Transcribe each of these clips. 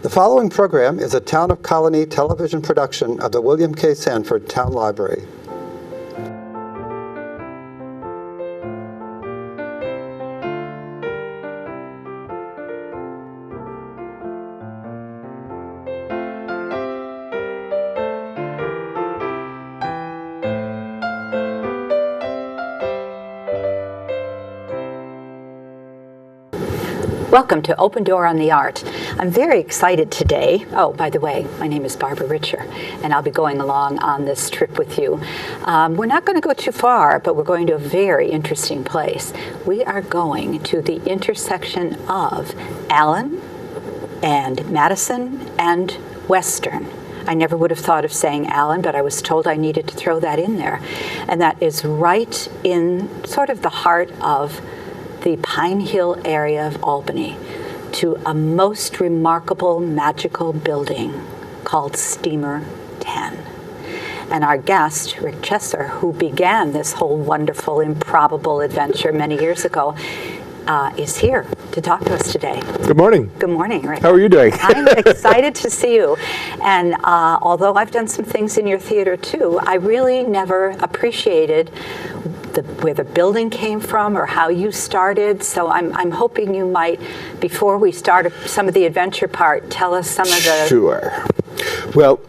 The following program is a Town of Colonie television production of the William K. Sanford Town Library. Welcome to Open Door on the Art. I'm very excited today. Oh, by the way, my name is Barbara Richer, and I'll be going along on this trip with you. We're not going to go too far, but we're going to a very interesting place. We are going to the intersection of Allen and Madison and Western. I never would have thought of saying Allen, but I was told I needed to throw that in there. And that is right in sort of the heart of the Pine Hill area of Albany, to a most remarkable magical building called Steamer 10. And our guest, Rick Chesser, who began this whole wonderful, improbable adventure many years ago, is here to talk to us today. Good morning. Good morning, Rick. How are you doing? I'm excited to see you. And although I've done some things in your theater too, I really never appreciated where the building came from or how you started. So I'm hoping you might, before we start some of the adventure part, tell us some of the... Sure. Well,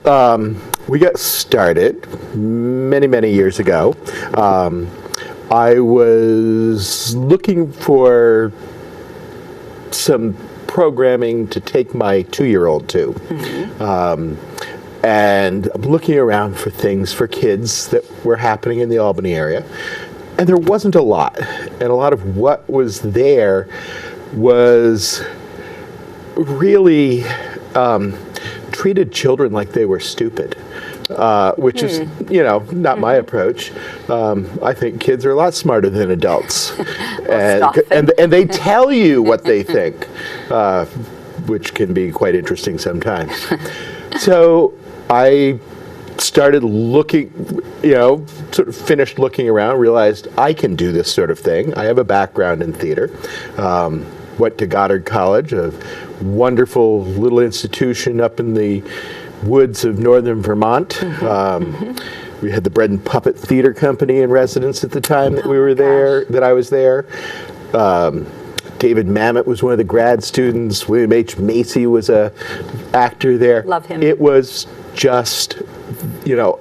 we got started many years ago. I was looking for some programming to take my 2-year-old to. Mm-hmm. And I'm looking around for things for kids that were happening in the Albany area. And there wasn't a lot. And a lot of what was there was really treated children like they were stupid. Which is, not my approach. I think kids are a lot smarter than adults. and they tell you what they think, which can be quite interesting sometimes. So I started looking, sort of finished looking around, realized I can do this sort of thing. I have a background in theater. Went to Goddard College, a wonderful little institution up in the woods of northern Vermont. Mm-hmm. We had the Bread and Puppet Theater Company in residence at the time that we were there, that I was there. David Mamet was one of the grad students. William H. Macy was a actor there. Love him. It was just, a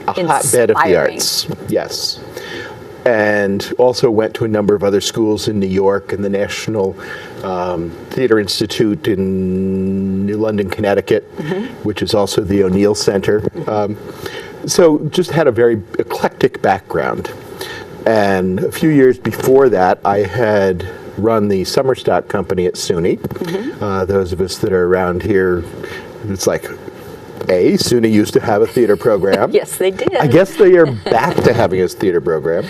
hotbed of the arts. Yes. And also went to a number of other schools in New York and the National Theater Institute in New London, Connecticut, mm-hmm. which is also the O'Neill Center. Mm-hmm. So just had a very eclectic background. And a few years before that, I had run the summer stock company at SUNY. Mm-hmm. Those of us that are around here, it's like, SUNY used to have a theater program. Yes, they did. I guess they are back to having a theater program.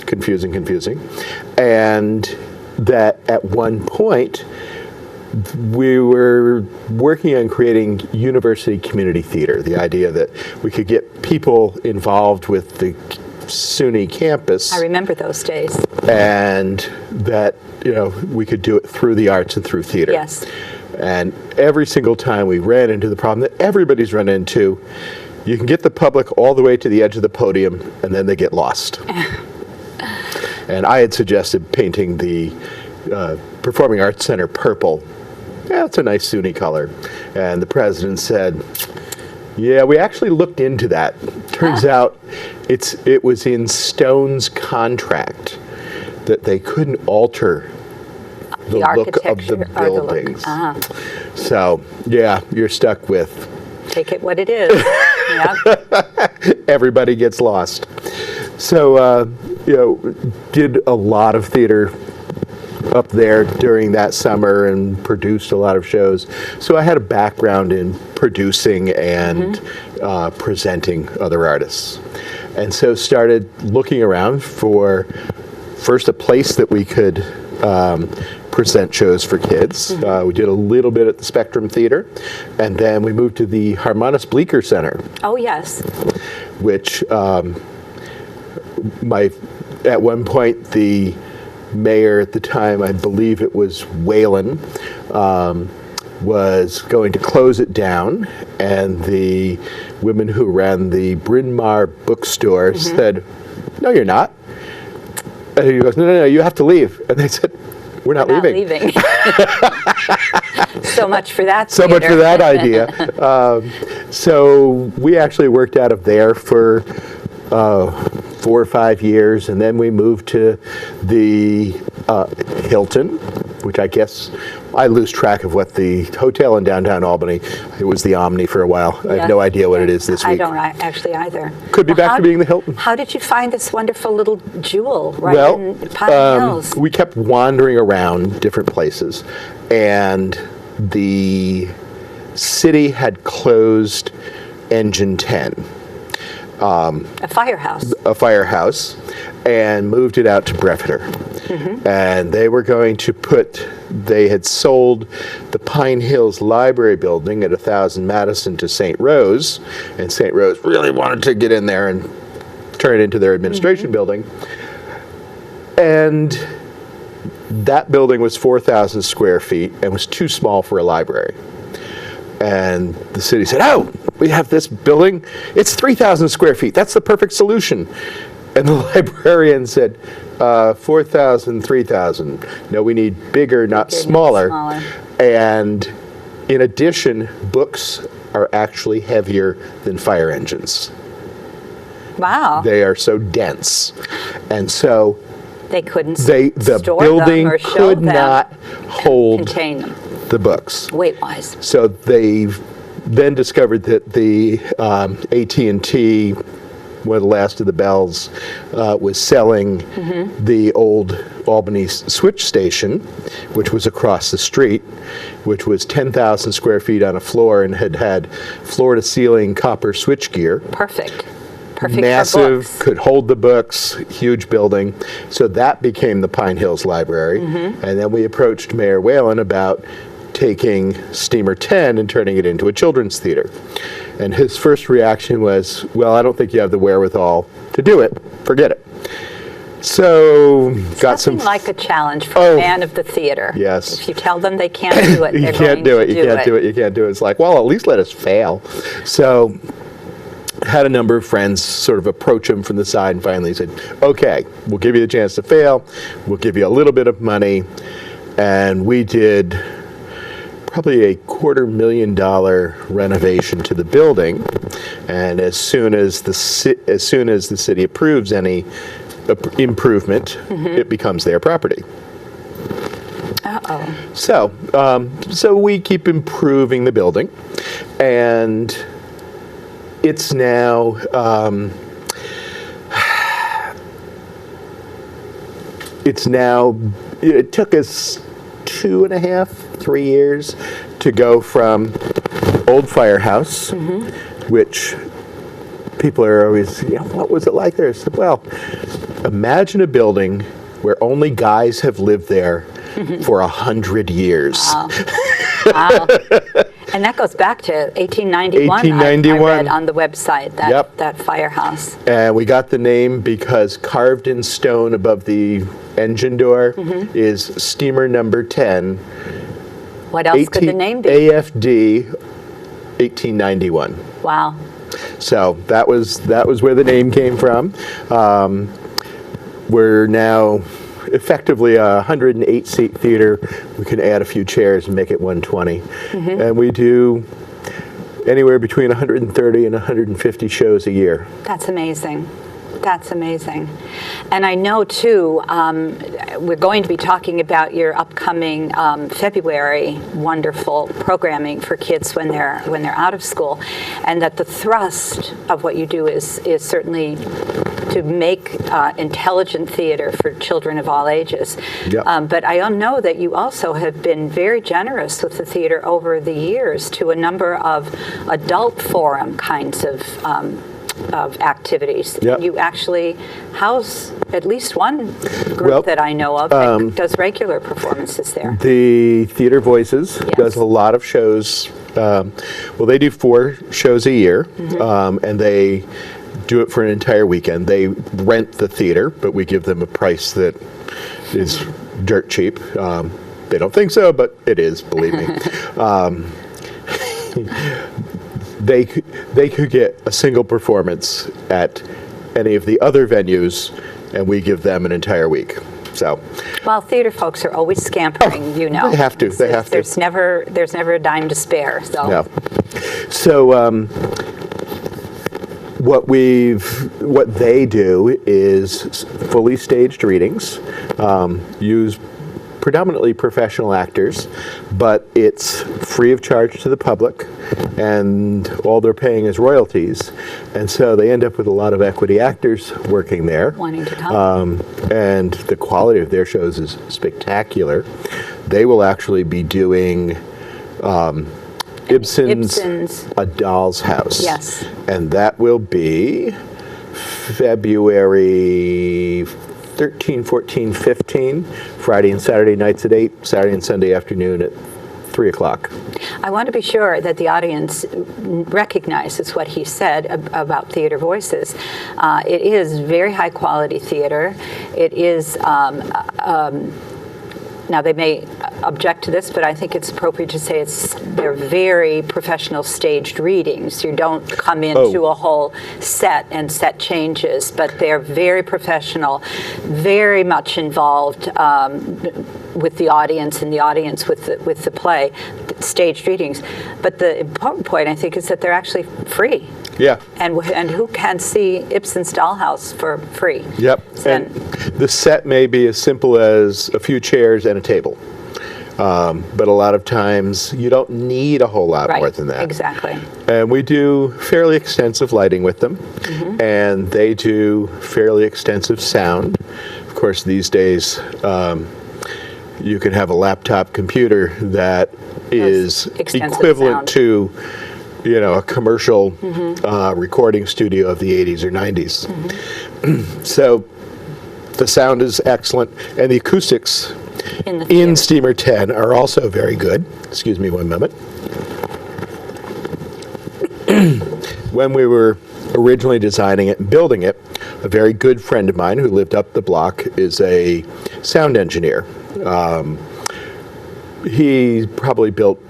Confusing. And that at one point, we were working on creating university community theater, the idea that we could get people involved with the SUNY campus. I remember those days. And that, we could do it through the arts and through theater. Yes. And every single time we ran into the problem that everybody's run into, you can get the public all the way to the edge of the podium, and then they get lost. And I had suggested painting the Performing Arts Center purple. Yeah, it's a nice SUNY color. And the president said, yeah, we actually looked into that. Turns out it was in Stone's contract that they couldn't alter the look of the buildings. So, yeah, you're stuck with... Take it what it is. Yep. Everybody gets lost. So, did a lot of theater up there during that summer and produced a lot of shows. So I had a background in producing and mm-hmm. Presenting other artists. And so started looking around for first a place that we could present shows for kids. Mm-hmm. We did a little bit at the Spectrum Theater, and then we moved to the Harmonis Bleecker Center. Oh, yes. Which at one point the mayor at the time, I believe it was Whalen, was going to close it down, and the women who ran the Bryn Mawr bookstore said, "No, you're not." And he goes, "No, you have to leave." And they said, "We're not leaving." So much for that. So much theater. for that idea. So we actually worked out of there for 4 or 5 years, and then we moved to the Hilton, which I guess I lose track of what the hotel in downtown Albany. It was the Omni for a while. I have no idea what it is this week. I don't actually either. Could be back to being the Hilton. How did you find this wonderful little jewel right in Pine Hills? We kept wandering around different places, and the city had closed Engine 10. A firehouse, and moved it out to Brefeter. And they were going to they had sold the Pine Hills Library building at 1000 Madison to St. Rose, and St. Rose really wanted to get in there and turn it into their administration building. And that building was 4,000 square feet and was too small for a library. And the city said, "Oh, we have this building. It's 3,000 square feet. That's the perfect solution." And the librarian said, 4,000, 3,000. No, we need bigger, not smaller. And in addition, books are actually heavier than fire engines. Wow. They are so dense. And so they couldn't the store building them or show could them, not hold contain them the books. weight-wise. So they've then discovered that the AT&T, one of the last of the Bells, was selling the old Albany switch station, which was across the street, which was 10,000 square feet on a floor and had floor-to-ceiling copper switchgear. Perfect Massive, for books. could hold the books, huge building. So that became the Pine Hills Library. And then we approached Mayor Whalen about taking Steamer 10 and turning it into a children's theater. And his first reaction was, "Well, I don't think you have the wherewithal to do it. Forget it." So got Nothing some like a challenge for a man of the theater. Yes. If you tell them they can't do it, you they're can't going do to it. You can't do it. You can't do it. It's like, well, at least let us fail. So had a number of friends sort of approach him from the side and finally said, "Okay, we'll give you the chance to fail. We'll give you a little bit of money." And we did probably a $250,000 renovation to the building. And as soon as the city approves any improvement, it becomes their property. So we keep improving the building, and it's now it took us 2.5, 3 years to go from old firehouse, which people are always, what was it like there? I said, well, imagine a building where only guys have lived there for 100 years. Wow. And that goes back to 1891. 1891. I read on the website that firehouse. And we got the name because carved in stone above the engine door is Steamer Number 10. What else could the name be? AFD 1891. Wow. So that was where the name came from. We're now effectively a 108-seat theater. We can add a few chairs and make it 120. And we do anywhere between 130 and 150 shows a year. That's amazing. That's amazing. And I know, too, we're going to be talking about your upcoming February wonderful programming for kids when they're out of school, and that the thrust of what you do is certainly to make intelligent theater for children of all ages. Yep. But I know that you also have been very generous with the theater over the years to a number of adult forum kinds of activities. Yep. You actually house at least one group that I know of that does regular performances there. The Theater Voices does a lot of shows. They do 4 shows a year, and they do it for an entire weekend. They rent the theater, but we give them a price that is dirt cheap. They don't think so, but it is, believe me. They could get a single performance at any of the other venues, and we give them an entire week. So, Well, theater folks are always scampering, you know. they have to. They have to. There's never a dime to spare. So. No. So what they do is fully staged readings, use predominantly professional actors, but it's free of charge to the public, and all they're paying is royalties. And so they end up with a lot of equity actors working there. Wanting to come. And the quality of their shows is spectacular. They will actually be doing Ibsen's A Doll's House. Yes. And that will be February 13, 14, 15, Friday and Saturday nights at 8, Saturday and Sunday afternoon at 3 o'clock. I want to be sure that the audience recognizes what he said about Theater Voices. It is very high quality theater. It is, now they may object to this, but I think it's appropriate to say they're very professional staged readings. You don't come into a whole set and set changes, but they're very professional, very much involved with the audience and the audience with the play, staged readings. But the important point, I think, is that they're actually free. Yeah. And who can see Ibsen's Dollhouse for free? Yep. And the set may be as simple as a few chairs and a table. But a lot of times you don't need a whole lot more than that. Exactly. And we do fairly extensive lighting with them, and they do fairly extensive sound. Of course, these days you can have a laptop computer that is equivalent to a commercial recording studio of the 80s or 90s. So the sound is excellent, and the acoustics in Steamer 10 are also very good. Excuse me one moment. When we were originally designing it and building it, a very good friend of mine who lived up the block is a sound engineer. He probably built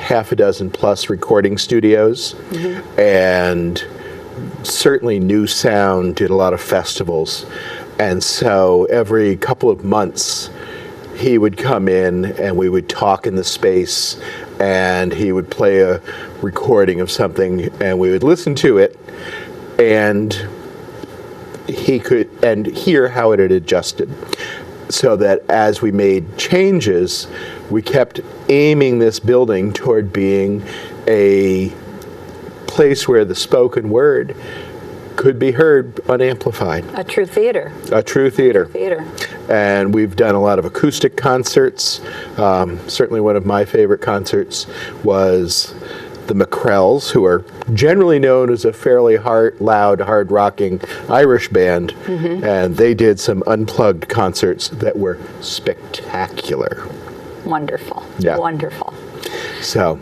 half a dozen plus recording studios, and certainly knew sound, did a lot of festivals. And so every couple of months, he would come in and we would talk in the space, and he would play a recording of something and we would listen to it, and he could hear how it had adjusted, so that as we made changes, we kept aiming this building toward being a place where the spoken word could be heard unamplified. A true theater. A true theater. Theater. And we've done a lot of acoustic concerts. Certainly one of my favorite concerts was the McCrells, who are generally known as a fairly loud, hard-rocking Irish band, and they did some unplugged concerts that were spectacular. Wonderful. Yeah. Wonderful. So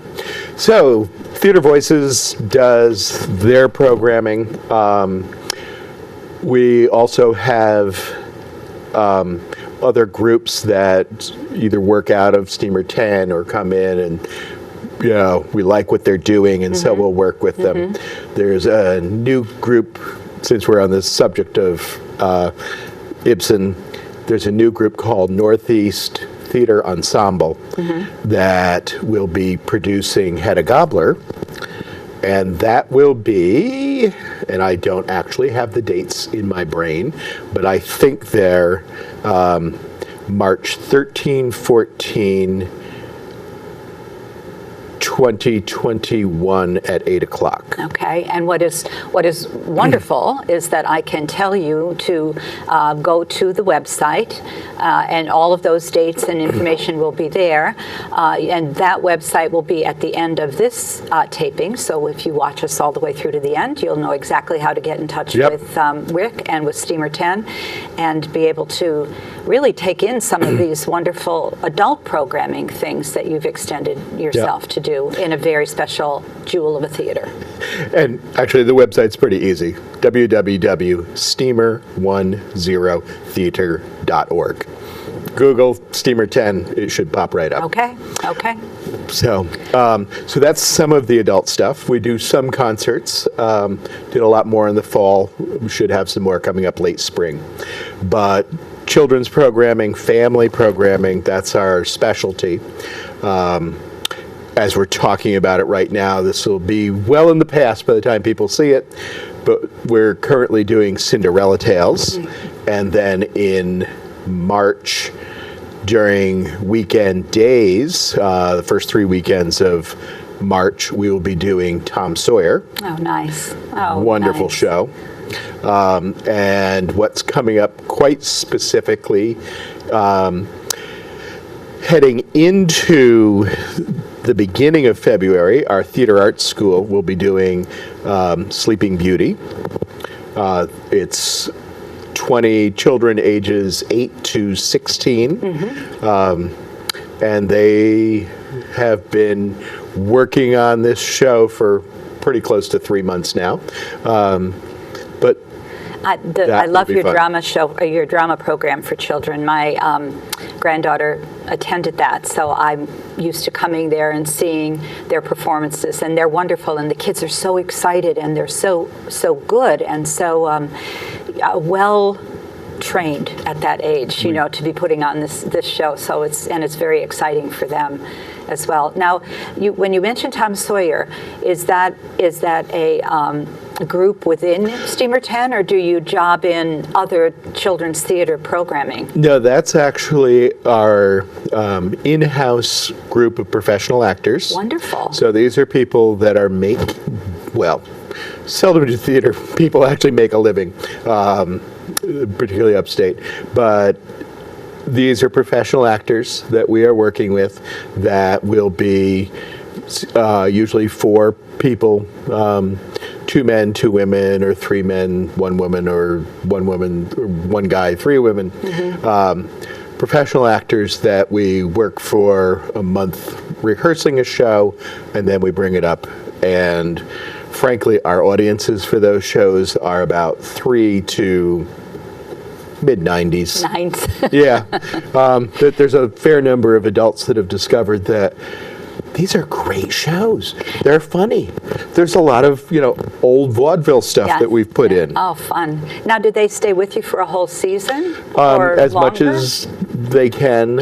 Theater Voices does their programming. We also have other groups that either work out of Steamer 10 or come in and we like what they're doing, and so we'll work with them. There's a new group, since we're on the subject of Ibsen, there's a new group called Northeast Theater Ensemble that will be producing Hedda Gabler, and that will be, and I don't actually have the dates in my brain, but I think they're March 13, 14, 2021 at 8 o'clock. Okay, and what is wonderful is that I can tell you to go to the website, and all of those dates and information will be there, and that website will be at the end of this taping, so if you watch us all the way through to the end, you'll know exactly how to get in touch with Rick and with Steamer 10, and be able to really take in some of these wonderful adult programming things that you've extended yourself to do in a very special jewel of a theater. And actually the website's pretty easy, www.steamer10theater.org. Google Steamer 10, it should pop right up. Okay. Okay. So, so that's some of the adult stuff. We do some concerts. Did a lot more in the fall. We should have some more coming up late spring. But children's programming, family programming, that's our specialty. As we're talking about it right now, this will be well in the past by the time people see it. But we're currently doing Cinderella Tales. And then in March, during weekend days, the first 3 weekends of March, we will be doing Tom Sawyer. Oh, nice. Oh, Wonderful nice. show. And what's coming up quite specifically, heading into the beginning of February, our theater arts school will be doing Sleeping Beauty. It's 20 children ages 8 to 16. And they have been working on this show for pretty close to 3 months now. But I That love would be your fun. drama show, your drama program for children. My granddaughter attended that, so I'm used to coming there and seeing their performances, and they're wonderful. And the kids are so excited, and they're so good, and so well trained at that age, you know, to be putting on this show. So it's very exciting for them as well. Now, when you mentioned Tom Sawyer, is that a group within Steamer 10, or do you job in other children's theater programming? no, that's actually our in-house group of professional actors. Wonderful. So these are people that are seldom do theater people actually make a living, particularly upstate. But these are professional actors that we are working with that will be usually 4 people, 2 men, 2 women, or 3 men, 1 woman, or 1 woman, or 1 guy, 3 women. Professional actors that we work for a month rehearsing a show, and then we bring it up. And frankly, our audiences for those shows are about 3 to mid-90s. Nice. Yeah. There's a fair number of adults that have discovered that these are great shows. They're funny. There's a lot of, old vaudeville stuff Yes. that we've put in. Oh, fun. Now, do they stay with you for a whole season? Or As much longer? as they can.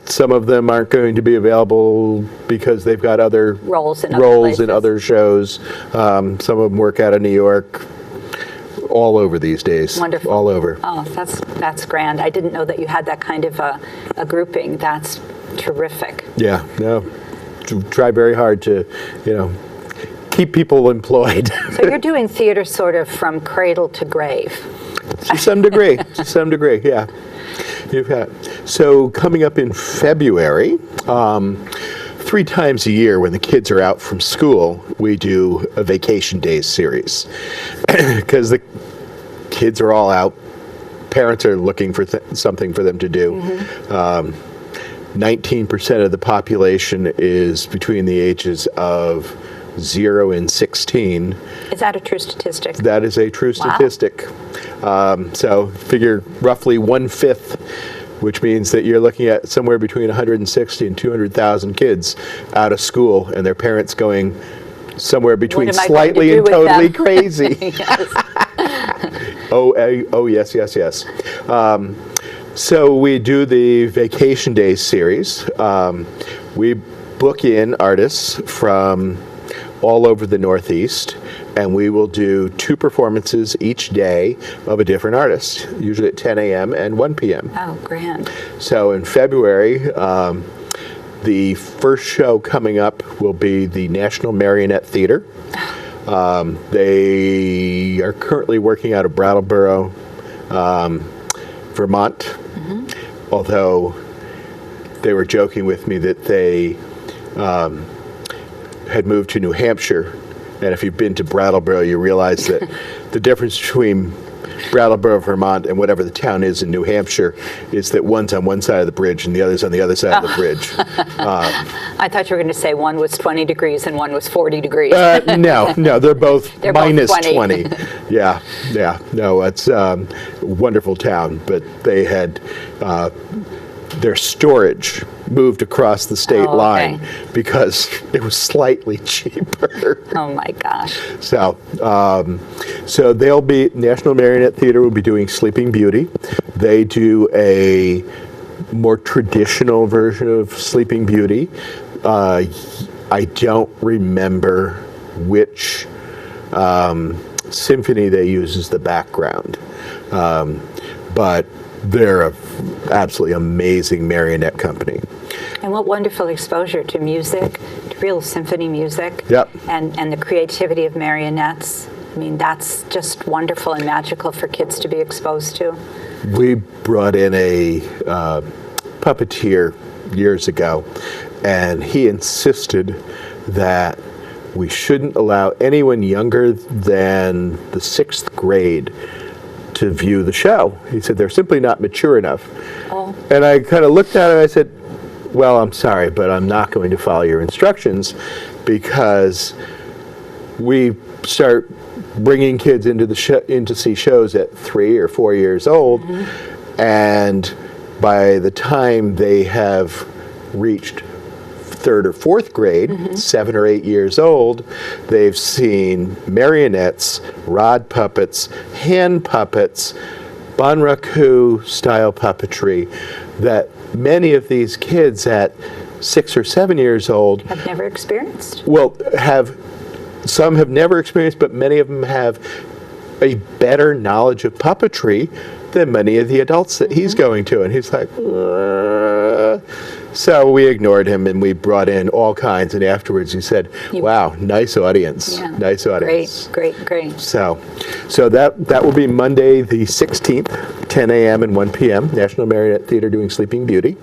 Some of them aren't going to be available because they've got other Roles in other in places. other shows. Some of them work out of New York. All over these days. Wonderful. All over. Oh, that's grand. I didn't know that you had that kind of a grouping. That's terrific. Yeah. No. Try very hard to, keep people employed. So you're doing theater sort of from cradle to grave. To some degree. To some degree. Yeah. You've got. So coming up in February, 3 times a year when the kids are out from school, we do a Vacation Days series. Because the kids are all out. Parents are looking for something for them to do. 19% of the population is between the ages of 0 and 16. Is that a true statistic? That is a true statistic. So figure roughly 1/5, which means that you're looking at somewhere between 160 and 200,000 kids out of school, and their parents going somewhere between What am I slightly going and to do with totally them? crazy. Yes. Oh, yes. So we do the Vacation Days series. We book in artists from all over the Northeast, and we will do 2 performances each day of a different artist, usually at 10 a.m. and 1 p.m. Oh, grand. So in February, the first show coming up will be the National Marionette Theater. They are currently working out of Brattleboro, Vermont, although they were joking with me that they had moved to New Hampshire, and if you've been to Brattleboro, you realize that the difference between Brattleboro, Vermont, and whatever the town is in New Hampshire, is that one's on one side of the bridge and the other's on the other side of the bridge. I thought you were going to say one was 20 degrees and one was 40 degrees. No, they're both They're both minus 20. 20. Yeah. No, it's a wonderful town, but they had their storage moved across the state Oh, okay. line because it was slightly cheaper. Oh my gosh. So, they'll be, National Marionette Theater will be doing Sleeping Beauty. They do a more traditional version of Sleeping Beauty. I don't remember which symphony they use as the background, but they're an absolutely amazing marionette company. And what wonderful exposure to music, to real symphony music, Yep. and the creativity of marionettes. I mean, that's just wonderful and magical for kids to be exposed to. We brought in a puppeteer years ago, and he insisted that we shouldn't allow anyone younger than the 6th grade to view the show. He said they're simply not mature enough. Oh. And I kind of looked at him and I said, well, I'm sorry, but I'm not going to follow your instructions, because we start bringing kids into the in to see shows at 3 or 4 years old, and by the time they have reached 3rd or 4th grade, 7 or 8 years old, they've seen marionettes, rod puppets, hand puppets, Banraku style puppetry that many of these kids at 6 or 7 years old Have never experienced. well, some have never experienced, but many of them have a better knowledge of puppetry than many of the adults that he's going to. And he's like, So we ignored him and we brought in all kinds. And afterwards he said, wow, nice audience. Yeah. Nice audience. Great. So that will be Monday the 16th, 10 a.m. and 1 p.m., National Marionette Theater doing Sleeping Beauty.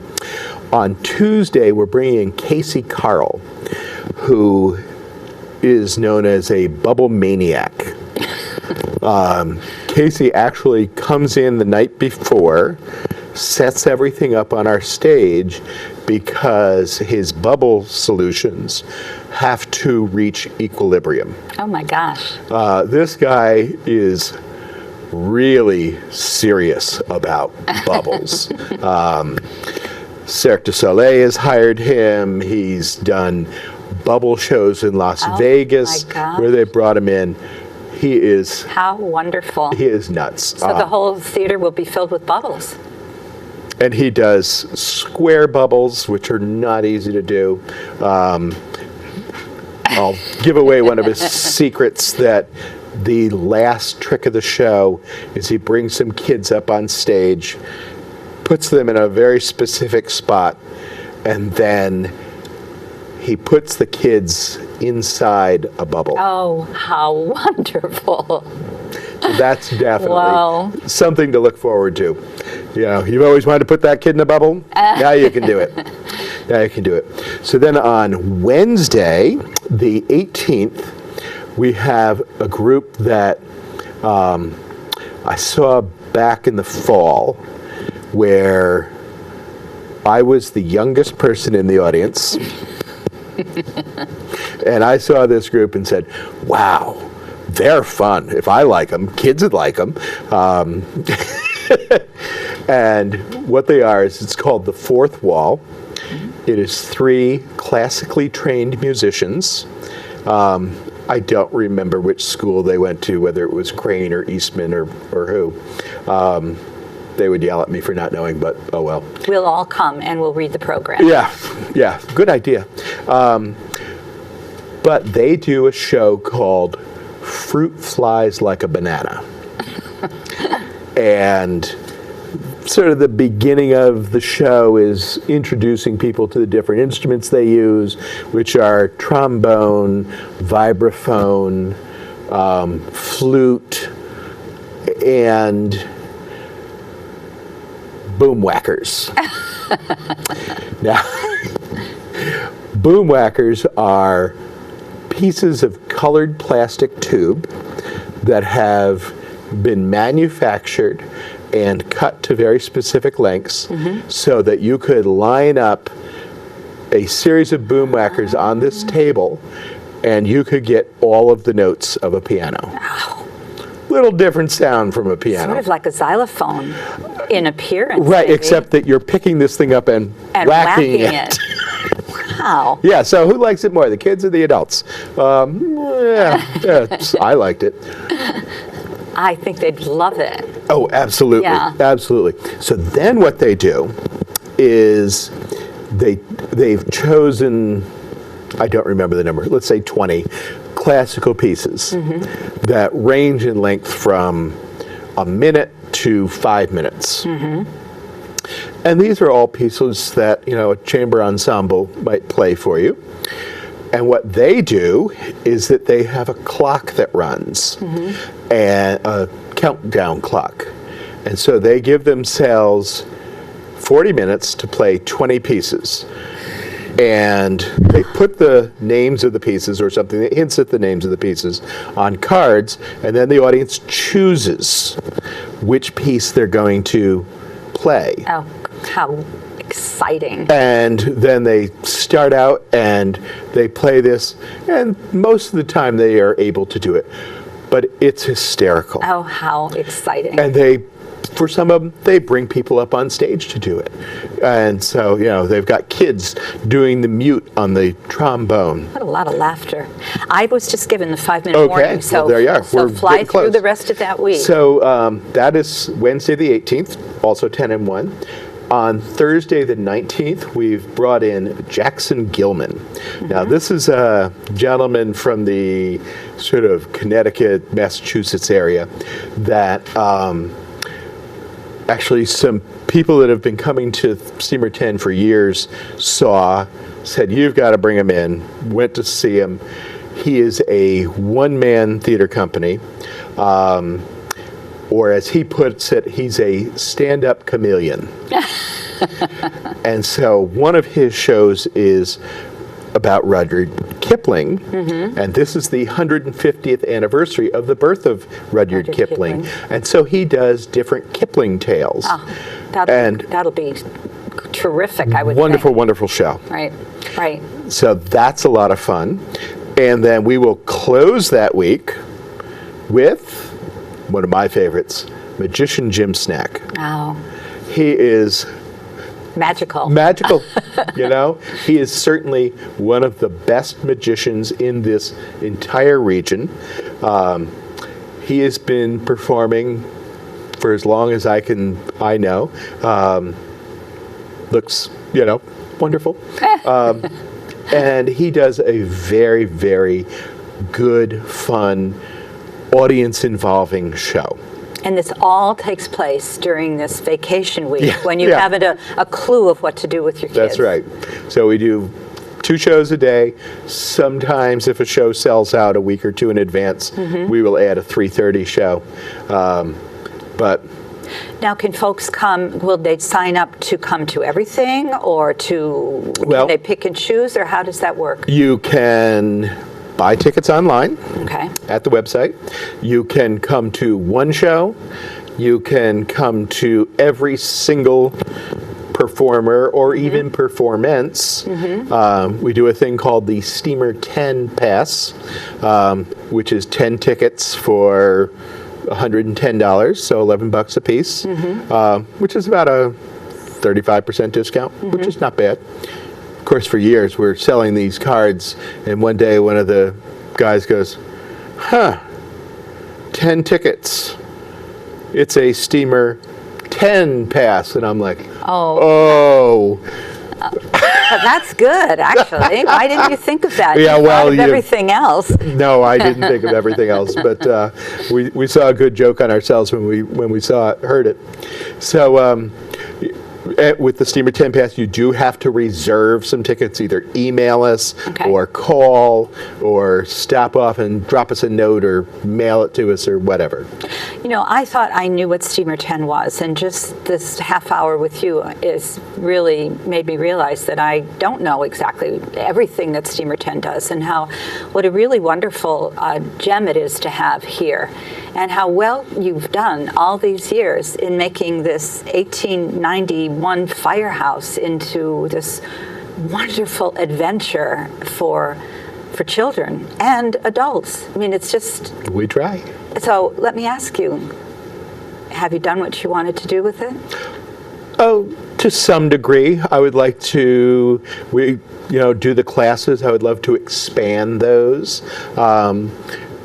On Tuesday, we're bringing in Casey Carl, who is known as a bubble maniac. Casey actually comes in the night before, sets everything up on our stage, because his bubble solutions have to reach equilibrium. Oh my gosh. This guy is really serious about bubbles. Cirque du Soleil has hired him. He's done bubble shows in Las Vegas my gosh. where they brought him in. He is How wonderful. nuts. So the whole theater will be filled with bubbles. And he does square bubbles, which are not easy to do. I'll give away one of his secrets, that the last trick of the show is he brings some kids up on stage, puts them in a very specific spot, and then he puts the kids inside a bubble. Oh, how wonderful. So that's definitely Wow. something to look forward to. You know, you've always wanted to put that kid in a bubble? Now you can do it. Now you can do it. So then on Wednesday, the 18th, we have a group that I saw back in the fall, where I was the youngest person in the audience. And I saw this group and said, wow, they're fun. If I like them, kids would like them. And what they are is, it's called The Fourth Wall. It is 3 classically trained musicians. I don't remember which school they went to, whether it was Crane or Eastman or who. They would yell at me for not knowing, but oh well. We'll all come and we'll read the program. Yeah, good idea. But they do a show called Fruit Flies Like a Banana. And sort of the beginning of the show is introducing people to the different instruments they use, which are trombone, vibraphone, flute, and boom whackers. Now, boom whackers are pieces of colored plastic tube that have been manufactured and cut to very specific lengths so that you could line up a series of boom whackers on this table and you could get all of the notes of a piano. Wow. Little different sound from a piano. Sort of like a xylophone in appearance. Right, maybe. except that you're picking this thing up and whacking it. Wow. Yeah, so who likes it more, the kids or the adults? I liked it. I think they'd love it. Oh, absolutely, Yeah. absolutely. So then what they do is they've chosen, I don't remember the number, let's say 20 classical pieces that range in length from a minute to 5 minutes. And these are all pieces that, a chamber ensemble might play for you. And what they do is that they have a clock that runs, and a countdown clock. And so they give themselves 40 minutes to play 20 pieces. And they put the names of the pieces or something that hints at the names of the pieces on cards, and then the audience chooses which piece they're going to play. Oh, how exciting. And then they start out and they play this, and most of the time they are able to do it. But it's hysterical. Oh, how exciting. And for some of them, they bring people up on stage to do it. And so, they've got kids doing the mute on the trombone. What a lot of laughter. I was just given the 5-minute warning, so, well, there you are. So We're fly getting through close. the rest of that week. So that is Wednesday the 18th, also 10 and 1. On Thursday the 19th, we've brought in Jackson Gilman. Now, this is a gentleman from the sort of Connecticut, Massachusetts area that actually some people that have been coming to Steamer 10 for years said, you've got to bring him in, went to see him. He is a one-man theater company. Or as he puts it, he's a stand-up chameleon. And so one of his shows is about Rudyard Kipling, and this is the 150th anniversary of the birth of Rudyard Kipling. And so he does different Kipling tales. That'll be terrific, I would Wonderful, think. wonderful show. Right. So that's a lot of fun. And then we will close that week with one of my favorites, Magician Jim Snack. Oh. He is Magical. He is certainly one of the best magicians in this entire region. He has been performing for as long as I know. Looks, wonderful. And he does a very, very good, fun, audience-involving show. And this all takes place during this vacation week when you haven't a clue of what to do with your kids. That's right. So we do 2 shows a day. Sometimes if a show sells out a week or 2 in advance, we will add a 3:30 show. But now, can folks come, will they sign up to come to everything, or can they pick and choose, or how does that work? You can buy tickets online at the website. You can come to one show. You can come to every single performer or even performance. We do a thing called the Steamer 10 Pass, which is 10 tickets for $110, so $11 a piece, which is about a 35% discount, which is not bad. Of course, for years, we're selling these cards, and one day one of the guys goes, 10 tickets. It's a Steamer 10 Pass. And I'm like, oh. But that's good, actually. Why didn't you think of that? Yeah, you thought of everything else. No, I didn't think of everything else, but we saw a good joke on ourselves when we heard it. So With the Steamer 10 Pass, you do have to reserve some tickets. Either email us Okay. or call or stop off and drop us a note or mail it to us or whatever. You know, I thought I knew what Steamer 10 was, and just this half hour with you is really made me realize that I don't know exactly everything that Steamer 10 does, and what a really wonderful gem it is to have here, and how well you've done all these years in making this 1891 firehouse into this wonderful adventure for children and adults. I mean, it's just... We try. So let me ask you, have you done what you wanted to do with it? Oh, to some degree. I would like to, do the classes. I would love to expand those.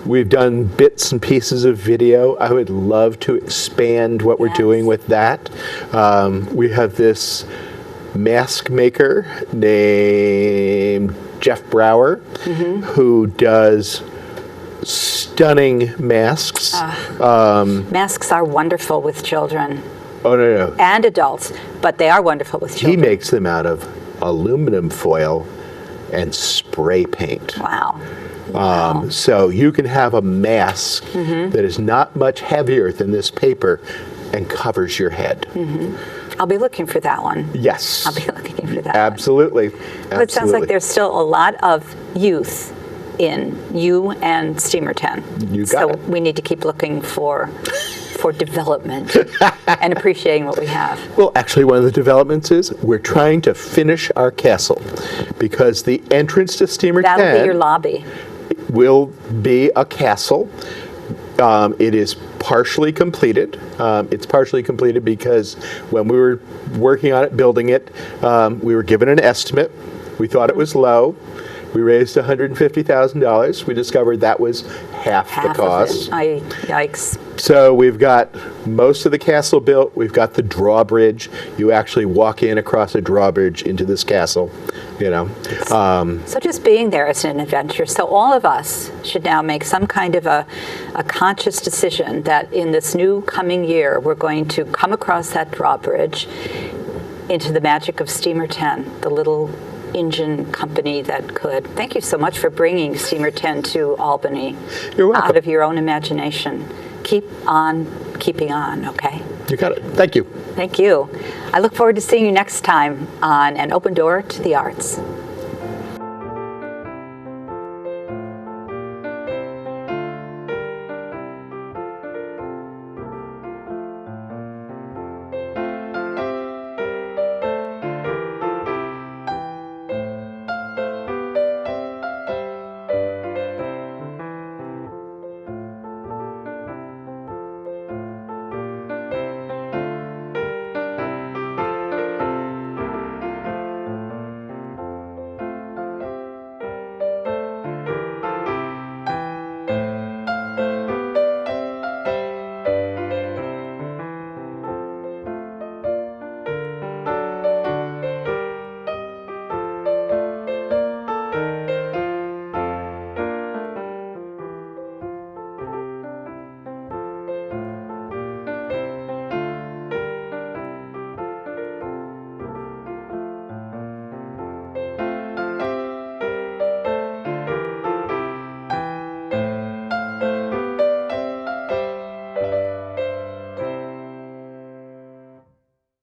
We've done bits and pieces of video. I would love to expand what we're doing with that. We have this mask maker named Jeff Brower, who does stunning masks. Masks are wonderful with children Oh, no. and adults, but they are wonderful with He children. makes them out of aluminum foil and spray paint. Wow. So you can have a mask that is not much heavier than this paper and covers your head. I'll be looking for that one. Yes. I'll be looking for that one. Absolutely. But it sounds like there's still a lot of youth in you and Steamer 10. You got so it. we need to keep looking for development and appreciating what we have. Well, actually, one of the developments is we're trying to finish our castle because the entrance to Steamer 10 That'll be your lobby. will be a castle. It is partially completed. It's partially completed because when we were working on it, building it, we were given an estimate. We thought it was low. We raised $150,000. We discovered that was half the cost. Of it. Yikes. So we've got most of the castle built. We've got the drawbridge. You actually walk in across a drawbridge into this castle, So just being there is an adventure. So all of us should now make some kind of a conscious decision that in this new coming year, we're going to come across that drawbridge into the magic of Steamer 10, the little engine company that could. Thank you so much for bringing Steamer 10 to Albany. You're welcome. Out of your own imagination. Keep on keeping on, okay? You got it. Thank you. Thank you. I look forward to seeing you next time on An Open Door to the Arts.